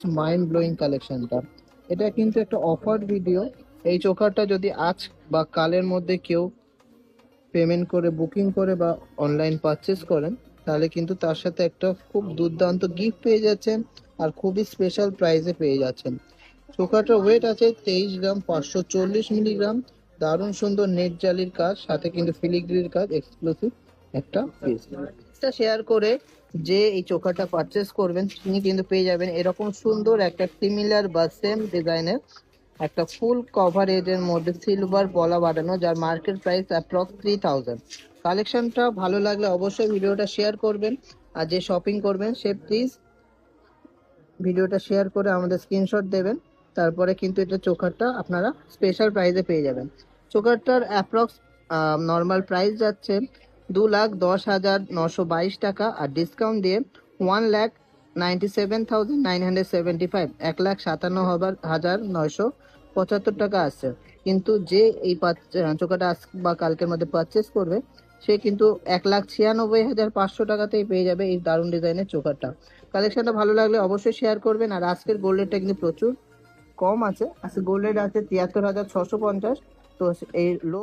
Mind blowing কালেকশনটা। এটা কিন্তু একটা অফার ভিডিও। এই চোকারটা যদি আজ বা কালের মধ্যে কেউ পেমেন্ট করে বুকিং করে বা অনলাইন পারচেস করেন, তাহলে কিন্তু তার সাথে একটা খুব দুর্দান্ত গিফট পেয়ে যাচ্ছেন আর খুবই স্পেশাল প্রাইসে পেয়ে যাচ্ছেন। চোকাটার ওয়েট আছে 23 গ্রাম, 540 মিলিগ্রাম। দারুণ সুন্দর নেট জালির কাজ, সাথে কিন্তু ফিলিগ্রির কাজ, এক্সক্লুসিভ একটা পিস। শেয়ার করে যে এই চোকাটা পারচেস করবেন তিনি কিন্তু পেয়ে যাবেন এরকম সুন্দর একটা সিমিলার বা সেম ডিজাইনের একটা ফুল কভারেজের মধ্যে সিলভার পলা বাঁধানো, যার মার্কেট প্রাইস অ্যাপ্রক্স 3000। কালেকশনটা ভালো লাগলে অবশ্যই ভিডিওটা শেয়ার করবেন। আর যে শপিং করবেন সে প্লিজ ভিডিওটা শেয়ার করে আমাদের স্ক্রিনশট দেবেন। তারপরে কিন্তু এটা চোকারটা আপনারা স্পেশাল প্রাইসে পেয়ে যাবেন। চোকারটার অ্যাপ্রক্স নর্মাল প্রাইস যাচ্ছে 2,10,922 টাকা, আর ডিসকাউন্ট দিয়ে 1,97,975, 1,57,975 আসছে। কিন্তু যে এই চোকাটা আজ বা কালকের মধ্যে পারচেস করবে সে কিন্তু 1,96,500 টাকাতেই পেয়ে যাবে এই দারুণ ডিজাইনের চোকারটা। কালেকশনটা ভালো লাগলে অবশ্যই শেয়ার করবেন। আর আজকের গোল্ড রেটটা কিন্তু প্রচুর কম আছে। আজকে গোল্ড রেট আছে 73,650। তো এই লো